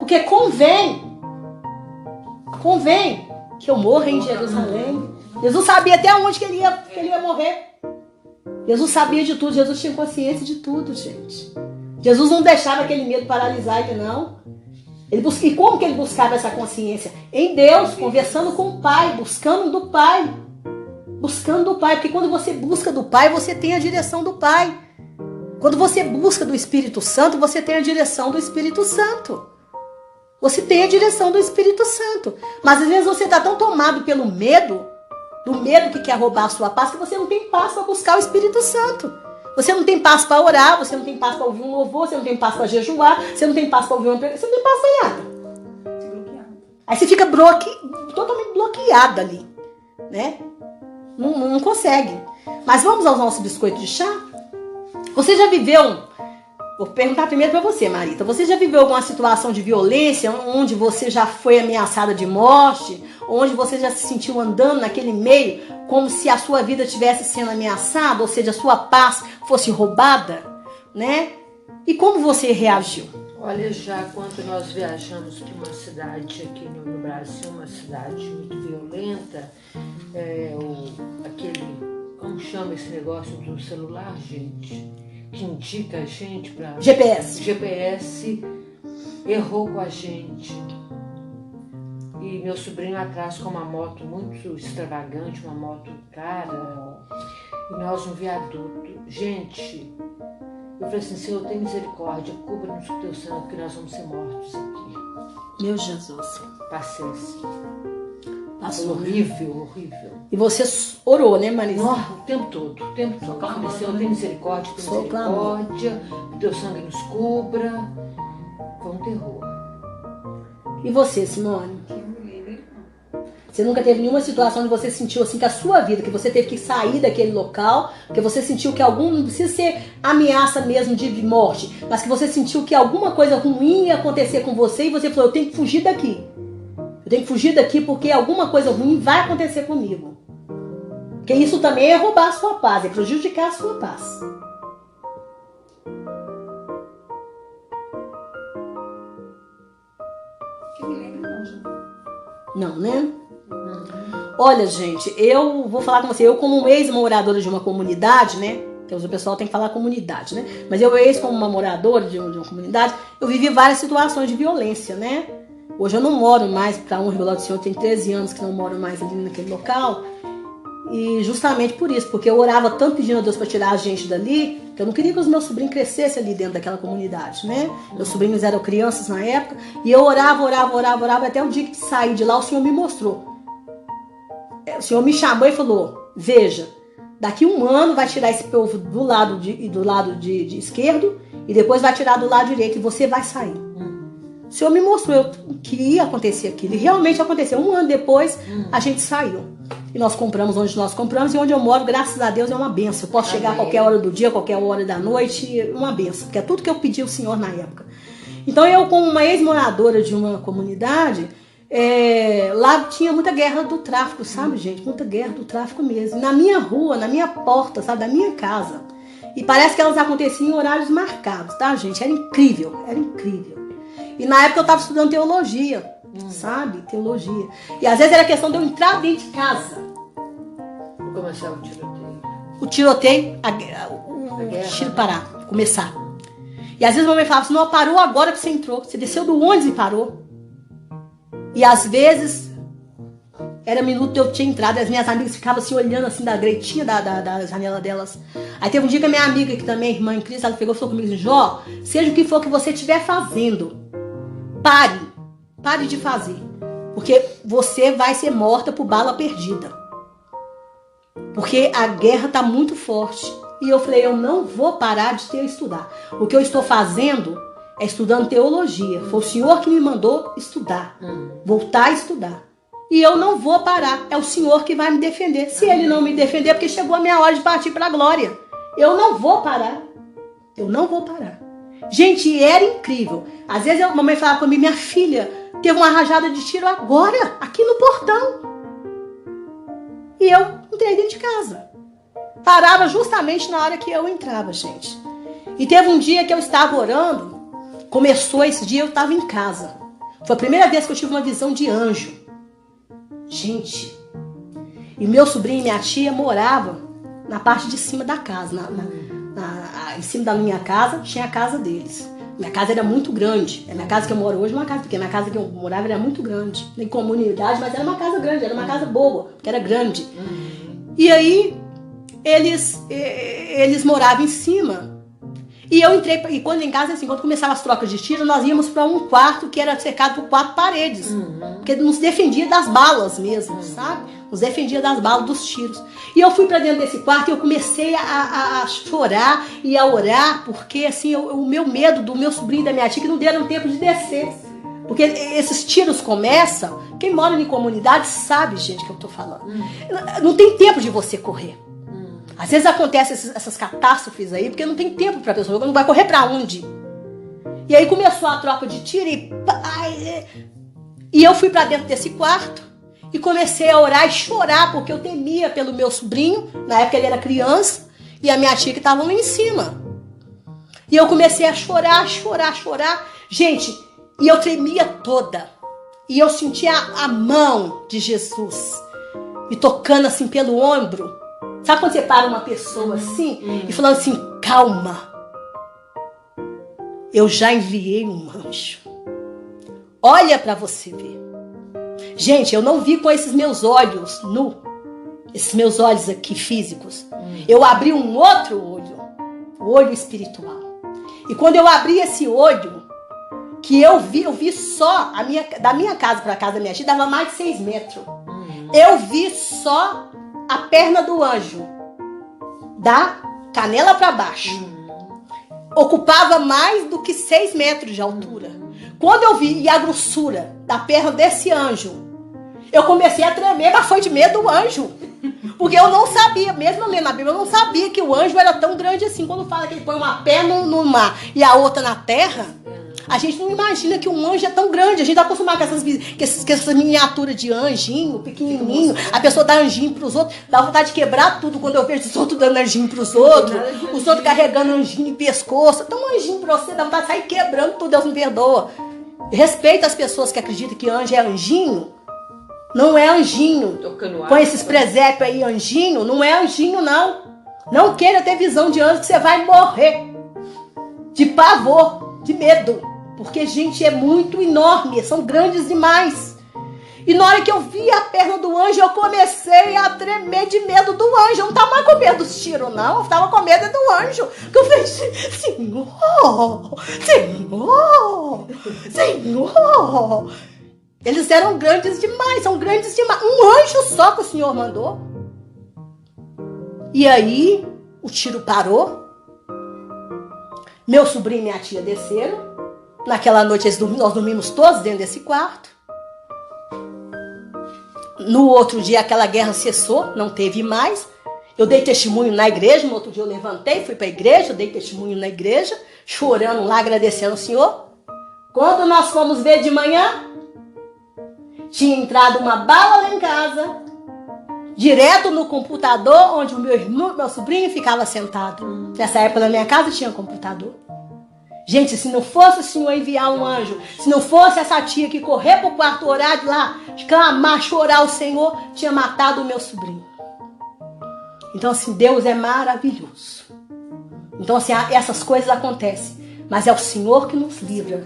Porque convém que eu morra em Jerusalém. Jesus sabia até onde que ele ia morrer. Jesus sabia de tudo, Jesus tinha consciência de tudo, gente. Jesus não deixava aquele medo paralisar ele, não. E como que ele buscava essa consciência? Em Deus, conversando com o Pai, buscando do Pai. Buscando do Pai, porque quando você busca do Pai, você tem a direção do Pai. Quando você busca do Espírito Santo, você tem a direção do Espírito Santo. Você tem a direção do Espírito Santo. Mas às vezes você está tão tomado pelo medo, do medo que quer roubar a sua paz, que você não tem paz para buscar o Espírito Santo. Você não tem paz para orar, você não tem paz para ouvir um louvor, você não tem paz para jejuar, você não tem paz para ouvir uma pregação, você não tem paz para nada. Aí você fica totalmente bloqueada ali, né? Não consegue. Mas vamos aos nossos biscoitos de chá? Você já viveu... Vou perguntar primeiro para você, Marita. Você já viveu alguma situação de violência onde você já foi ameaçada de morte? Onde você já se sentiu andando naquele meio como se a sua vida estivesse sendo ameaçada? Ou seja, a sua paz fosse roubada? Né? E como você reagiu? Olha, já quando nós viajamos para uma cidade aqui no Brasil, uma cidade muito violenta, como chama esse negócio do celular, gente? Que indica a gente para... GPS errou com a gente. E meu sobrinho atrás com uma moto muito extravagante, uma moto cara, e nós no viaduto. Gente, eu falei assim, Senhor, tem misericórdia, cubra-nos com teu sangue, porque nós vamos ser mortos aqui. Meu Jesus. Passei assim. Passou horrível. E você orou, né, Marisa? O tempo todo. Senhor, tem misericórdia, que teu sangue nos cubra. Foi um terror. E você, Simone? Você nunca teve nenhuma situação onde você sentiu assim que a sua vida, que você teve que sair daquele local, que você sentiu que não precisa ser ameaça mesmo de morte, mas que você sentiu que alguma coisa ruim ia acontecer com você e você falou, eu tenho que fugir daqui. Eu tenho que fugir daqui porque alguma coisa ruim vai acontecer comigo. Porque isso também é roubar a sua paz, é prejudicar a sua paz. Que me lembra não, gente. Não, né? Olha, gente, eu vou falar com você, eu como ex-moradora de uma comunidade, né? Porque o pessoal tem que falar comunidade, né? Mas eu como uma moradora de uma comunidade, eu vivi várias situações de violência, né? Hoje eu não moro mais, para honra e glória do Senhor, tem 13 anos que não moro mais ali naquele local. E justamente por isso, porque eu orava tanto pedindo a Deus para tirar a gente dali, que eu não queria que os meus sobrinhos crescessem ali dentro daquela comunidade, né? Meus sobrinhos eram crianças na época, e eu orava, até o dia que saí de lá, o Senhor me mostrou. O Senhor me chamou e falou, veja, daqui 1 ano vai tirar esse povo do lado de esquerdo, e depois vai tirar do lado direito, e você vai sair. O Senhor me mostrou que ia acontecer aquilo. E realmente aconteceu. 1 ano depois, a gente saiu. E nós compramos onde nós compramos. E onde eu moro, graças a Deus, é uma benção. Eu posso chegar a qualquer hora do dia, qualquer hora da noite. Uma benção. Porque é tudo que eu pedi ao Senhor na época. Então, eu, como uma ex-moradora de uma comunidade, lá tinha muita guerra do tráfico, sabe, gente? Muita guerra do tráfico mesmo. Na minha rua, na minha porta, sabe? Da minha casa. E parece que elas aconteciam em horários marcados, tá, gente? Era incrível. E na época eu estava estudando teologia, sabe? Teologia. E às vezes era questão de eu entrar dentro de casa. Vou começar o tiroteio. O tiroteio, o tiro parar, começar. E às vezes a mamãe falava assim, não, parou agora que você entrou. Você desceu do ônibus e parou. E às vezes, era minuto que eu tinha entrado, e as minhas amigas ficavam assim, olhando assim da gretinha da janela delas. Aí teve um dia que a minha amiga, que também é irmã em Cristo, ela pegou e falou comigo assim, Jó, seja o que for que você estiver fazendo, pare de fazer, porque você vai ser morta por bala perdida, porque a guerra está muito forte. E eu falei, eu não vou parar de estudar. O que eu estou fazendo é estudando teologia. Foi o Senhor que me mandou estudar, voltar a estudar. E eu não vou parar, é o Senhor que vai me defender. Se Ele não me defender, é porque chegou a minha hora de partir para a glória. Eu não vou parar. Gente, era incrível. Às vezes a mamãe falava comigo, minha filha, teve uma rajada de tiro agora, aqui no portão. E eu entrei dentro de casa. Parava justamente na hora que eu entrava, gente. E teve um dia que eu estava orando, começou esse dia, eu estava em casa. Foi a primeira vez que eu tive uma visão de anjo. Gente, e meu sobrinho e minha tia moravam na parte de cima da casa. Em cima da minha casa tinha a casa deles. Minha casa era muito grande. A minha casa que eu moro hoje é uma casa pequena. Minha casa que eu morava era muito grande. Em comunidade, mas era uma casa grande. Era uma casa boa, porque era grande. E aí, eles moravam em cima. E eu entrei, e quando em casa, assim, quando começavam as trocas de tiro, nós íamos para um quarto que era cercado por 4 paredes. Porque nos defendia das balas mesmo, sabe? Nos defendia das balas, dos tiros. E eu fui para dentro desse quarto e eu comecei a chorar e a orar, porque assim, o meu medo do meu sobrinho e da minha tia, que não deram tempo de descer. Porque esses tiros começam, quem mora em comunidade sabe, gente, que eu tô falando. Não tem tempo de você correr. Às vezes acontecem essas catástrofes aí, porque não tem tempo pra pessoa, não vai correr pra onde? E aí começou a troca de tiro e eu fui pra dentro desse quarto e comecei a orar e chorar, porque eu temia pelo meu sobrinho, na época ele era criança, e a minha tia que estava lá em cima. E eu comecei a chorar. Gente, e eu tremia toda. E eu sentia a mão de Jesus me tocando assim pelo ombro. Sabe quando você para uma pessoa assim e falando assim, calma, eu já enviei um anjo. Olha para você ver. Gente, eu não vi com esses meus olhos esses meus olhos aqui físicos. Eu abri um outro olho, o olho espiritual. E quando eu abri esse olho, que eu vi só da minha casa para a casa da minha tia, dava mais de 6 metros. Eu vi só a perna do anjo, da canela para baixo. Ocupava mais do que 6 metros de altura. Quando eu vi e a grossura da perna desse anjo, eu comecei a tremer, mas foi de medo do anjo. Porque eu não sabia, mesmo lendo a Bíblia, eu não sabia que o anjo era tão grande assim. Quando fala que ele põe uma perna no mar e a outra na terra, a gente não imagina que um anjo é tão grande. A gente tá acostumado com essas miniaturas de anjinho, pequenininho. A pessoa dá anjinho pros outros. Dá vontade de quebrar tudo quando eu vejo os outros dando anjinho pros outros. Os outros carregando anjinho em pescoço. Então um anjinho pra você, dá vontade de sair quebrando tudo. Deus me perdoa. Respeita as pessoas que acreditam que anjo é anjinho. Não é anjinho. Com esses presépios aí, anjinho. Não é anjinho, não. Não queira ter visão de anjo que você vai morrer. De pavor, de medo. Porque, gente, é muito enorme, são grandes demais. E na hora que eu vi a perna do anjo, eu comecei a tremer de medo do anjo. Eu não estava mais com medo dos tiros, não. Eu estava com medo do anjo. Porque eu falei, Senhor. Eles eram grandes demais, são grandes demais. Um anjo só que o Senhor mandou. E aí, o tiro parou. Meu sobrinho e minha tia desceram. Naquela noite nós dormimos todos dentro desse quarto. No outro dia aquela guerra cessou, não teve mais. Eu dei testemunho na igreja, no outro dia eu levantei, fui para a igreja, dei testemunho na igreja, chorando lá, agradecendo ao Senhor. Quando nós fomos ver de manhã, tinha entrado uma bala lá em casa, direto no computador, onde o meu sobrinho ficava sentado. Nessa época na minha casa tinha computador. Gente, se não fosse o Senhor enviar um anjo, se não fosse essa tia que correr para o quarto orar de lá, clamar, chorar ao Senhor, tinha matado o meu sobrinho. Então, assim, Deus é maravilhoso. Então, assim, essas coisas acontecem, mas é o Senhor que nos livra.